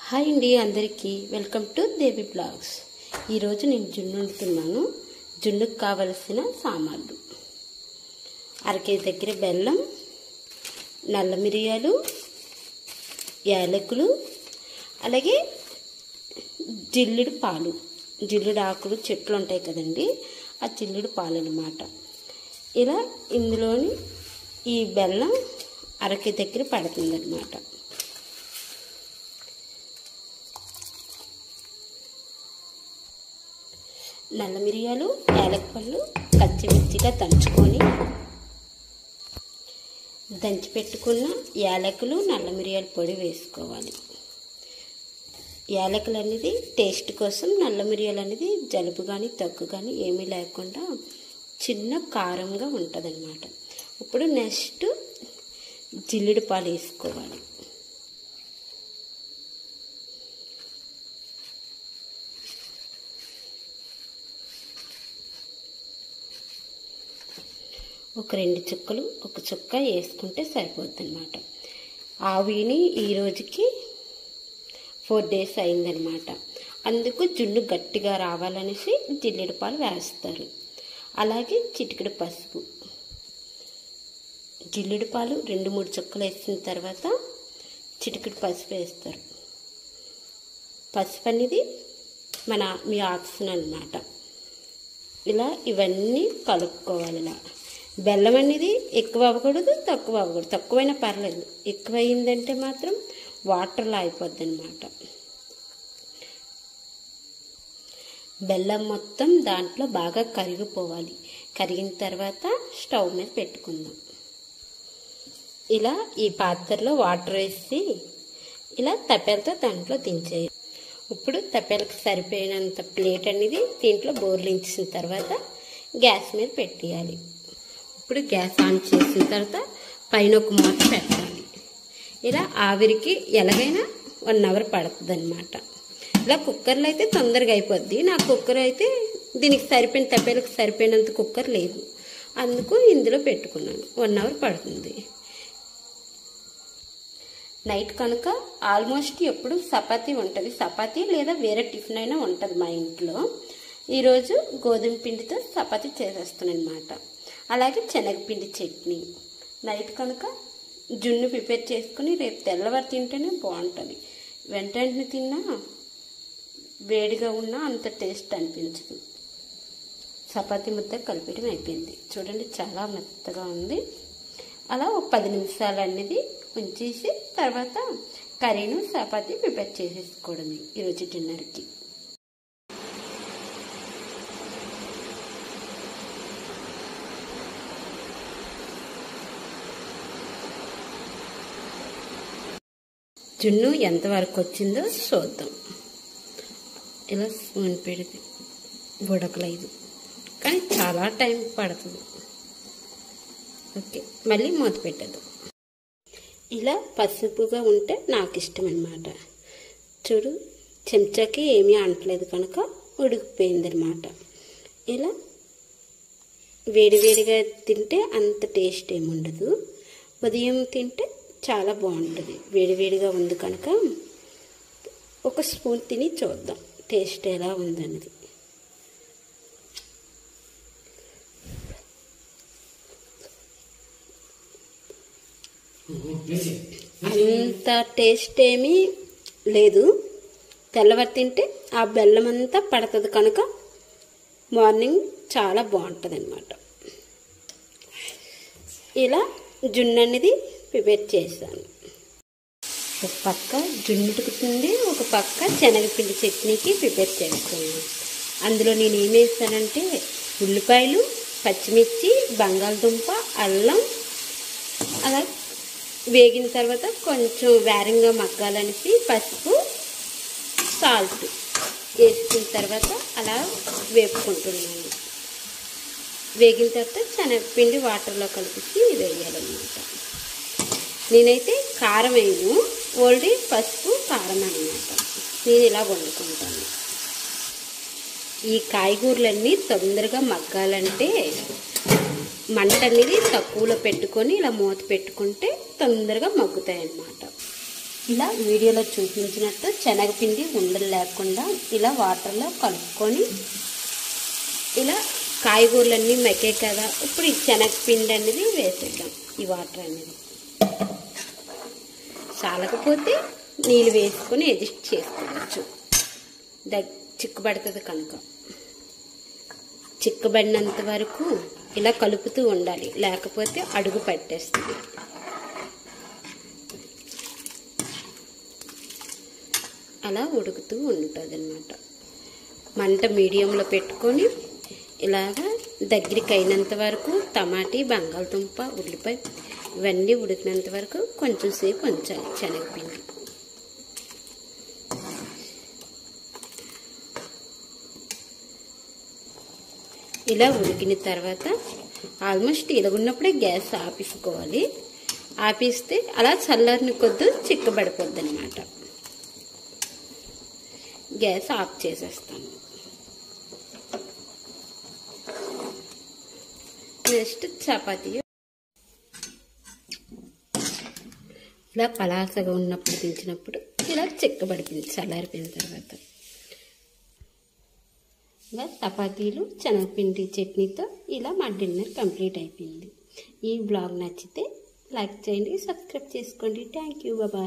Hi అండి అందరికీ welcome to Devi blogs. ఈరోజు నేను జున్ను వండుతున్నాను. జున్నుకు కావలసిన సామాన్లు: అరకేజీ దగ్గర బెల్లం, నల్ల మిరియాలు, యాలకులు, అలాగే జిల్లుడు పాలు, జిల్లుడు ఆకులు చెట్లు ఉంటాయి కదండి, ఆ జిల్లుడు పాలు అన్నమాట. ఇలా ఇందులోని ఈ బెల్లం అరకేజీ దగ్గర పడుతుందన్నమాట. నల్ల మిరియాలు, యాలకులు పచ్చిమిర్చిగా దంచి పెట్టుకున్న యాలకులు, నల్ల మిరియాల పొడి వేసుకోవాలి. యాలకులు అనేది టేస్ట్ కోసం, నల్ల మిరియాలు అనేది జలుబు కానీ దగ్గు కానీ ఏమీ లేకుండా చిన్న కారంగా ఉంటుంది అన్నమాట. ఇప్పుడు నెక్స్ట్ జిల్లుడు పాలు వేసుకోవాలి. ఒక 2 చుక్కలు, ఒక చుక్క వేసుకుంటే సరిపోద్ది అన్నమాట. ఆవిని ఈ రోజుకి 4 days అయిందనమాట. అందుకు జున్ను గట్టిగా రావాలనేసి జిల్లుడు పాలు వేస్తారు. అలాగే చిటికెడు పసుపు, జిల్లుడు పాలు 2-3 చుక్కలు వేసిన తర్వాత చిటికెడు పసుపు వేస్తారు. పసుపు అనేది మీ ఆప్షన్ అన్నమాట. ఇలా ఇవన్నీ కలుపుకోవాలి. ఇలా బెల్లం అనేది ఎక్కువ అవ్వకూడదు, తక్కువ అవ్వకూడదు. తక్కువైనా పర్లేదు, ఎక్కువ అయిందంటే మాత్రం వాటర్లో అయిపోద్ది అన్నమాట. బెల్లం మొత్తం దాంట్లో బాగా కరిగిపోవాలి. కరిగిన తర్వాత స్టవ్ మీద పెట్టుకుందాం. ఇలా ఈ పాత్రలో వాటర్ వేసి ఇలా తప్పెలతో దాంట్లో దించేయాలి. ఇప్పుడు తప్పెలకు సరిపోయినంత ప్లేట్ అనేది దీంట్లో బోర్లించిన తర్వాత గ్యాస్ మీద పెట్టేయాలి. ఇప్పుడు గ్యాస్ ఆన్ చేసిన తర్వాత పైన ఒక మూత పెట్టాలి. ఇలా ఆవిరికి ఎలాగైనా 1 hour పడుతుంది అన్నమాట. ఇలా కుక్కర్లో అయితే తొందరగా అయిపోద్ది. నా కుక్కర్ అయితే దీనికి సరిపోయిన తప్పేలకు సరిపోయినంత కుక్కర్ లేదు, అందుకు ఇందులో పెట్టుకున్నాను. 1 hour పడుతుంది. నైట్ కనుక ఆల్మోస్ట్ ఎప్పుడు చపాతీ ఉంటుంది. చపాతీ లేదా వేరే టిఫిన్ అయినా ఉంటుంది మా ఇంట్లో. ఈరోజు గోధుమ పిండితో చపాతీ చేసేస్తాను అనమాట. అలాగే శనగపిండి చట్నీ. నైట్ కనుక జున్ను ప్రిపేర్ చేసుకుని రేపు తెల్లవారు తింటేనే బాగుంటుంది. వెంటనే తిన్నా వేడిగా ఉన్నా అంత టేస్ట్ అనిపించదు. చపాతీ ముద్ద కలిపేయడం అయిపోయింది. చూడండి, చాలా మెత్తగా ఉంది. అలా ఒక 10 నిమిషాలు అనేది ఉంచేసి తర్వాత కర్రీను చపాతీ ప్రిపేర్ చేసేసుకోవడమే ఈరోజు డిన్నర్కి. జున్ను ఎంతవరకు వచ్చిందో చూద్దాం. ఇలా స్పూన్ పెడితే ఉడకలేదు, కానీ చాలా టైం పడుతుంది. ఓకే, మళ్ళీ మూత పెట్టదు. ఇలా పసుపుగా ఉంటే నాకు ఇష్టం అన్నమాట. చూడు, చెంచాకి ఏమీ అంటలేదు కనుక ఉడికిపోయింది అన్నమాట. ఇలా వేడివేడిగా తింటే అంత టేస్ట్ ఏముండదు. ఉదయం తింటే చాలా బాగుంటుంది. వేడివేడిగా ఉంది కనుక ఒక స్పూన్ తిని చూద్దాం టేస్ట్ ఎలా ఉందన్నది. అంత టేస్ట్ ఏమీ లేదు. తెల్లవారు తింటే ఆ బెల్లం అంతా పడుతుంది కనుక మార్నింగ్ చాలా బాగుంటుంది అన్నమాట. ఇలా జున్ను అనేది ప్రిపేర్ చేశాను. ఒక పక్క జున్ను ఉడుకుతుంది, ఒక పక్క శనగపిండి చట్నీకి ప్రిపేర్ చేస్తున్నాను. అందులో నేను ఏం వేస్తానంటే ఉల్లిపాయలు, పచ్చిమిర్చి, బంగాళదుంప, అల్లం అలా వేగిన తర్వాత కొంచెం వేరంగా మగ్గాలనేసి పసుపు, సాల్ట్ వేసుకున్న తర్వాత అలా వేపుకుంటున్నాను. వేగిన తర్వాత శనగపిండి వాటర్లో కలిపి వేయాలన్నమాట. నేనైతే కారం వేయను, ఓన్లీ పసుపు, కారం అన్నమాట. నేను ఇలా వండుకుంటాను. ఈ కాయగూరలన్నీ తొందరగా మగ్గాలంటే మంట అనేది తక్కువలో పెట్టుకొని ఇలా మూత పెట్టుకుంటే తొందరగా మగ్గుతాయి అన్నమాట. ఇలా వీడియోలో చూపించినట్టు శనగపిండి ఉండలు లేకుండా ఇలా వాటర్లో కలుపుకొని ఇలా కాయగూరలన్నీ మగ్గాయి కదా, ఇప్పుడు ఈ శనగపిండి అనేది వేసేద్దాం. ఈ వాటర్ అనేది చాలకపోతే నీళ్ళు వేసుకొని అడ్జస్ట్ చేసుకోవచ్చు. చిక్కబడుతుంది కనుక చిక్కబడినంత వరకు ఇలా కలుపుతూ ఉండాలి, లేకపోతే అడుగు పట్టేస్తుంది. అలా ఉడుకుతూ ఉంటుంది అన్నమాట. మంట మీడియంలో పెట్టుకొని ఇలాగా దగ్గరికి అయినంత వరకు టమాటీ, బంగాళదుంప, ఉల్లిపాయ ఇవన్నీ ఉడికినంత వరకు కొంచెం సేపు ఉంచాలి శనగపిండి. ఇలా ఉడికిన తర్వాత ఆల్మోస్ట్ ఇలాగున్నప్పుడే గ్యాస్ ఆపేసుకోవాలి. ఆపేస్తే అలా చల్లారిన కొద్ది చిక్కబడిపోద్ది అన్నమాట. గ్యాస్ ఆఫ్ చేసేస్తాను. నెక్స్ట్ చపాతీ ఇలా పలాసగా ఉన్నప్పుడు దించినప్పుడు ఇలా చిక్కబడిపోయింది. చల్లారిపోయిన తర్వాత ఇలా చపాతీలు శనగపిండి చట్నీతో ఇలా మా డిన్నర్ కంప్లీట్ అయిపోయింది. ఈ బ్లాగ్ నచ్చితే లైక్ చేయండి, సబ్స్క్రైబ్ చేసుకోండి. Thank you, bye.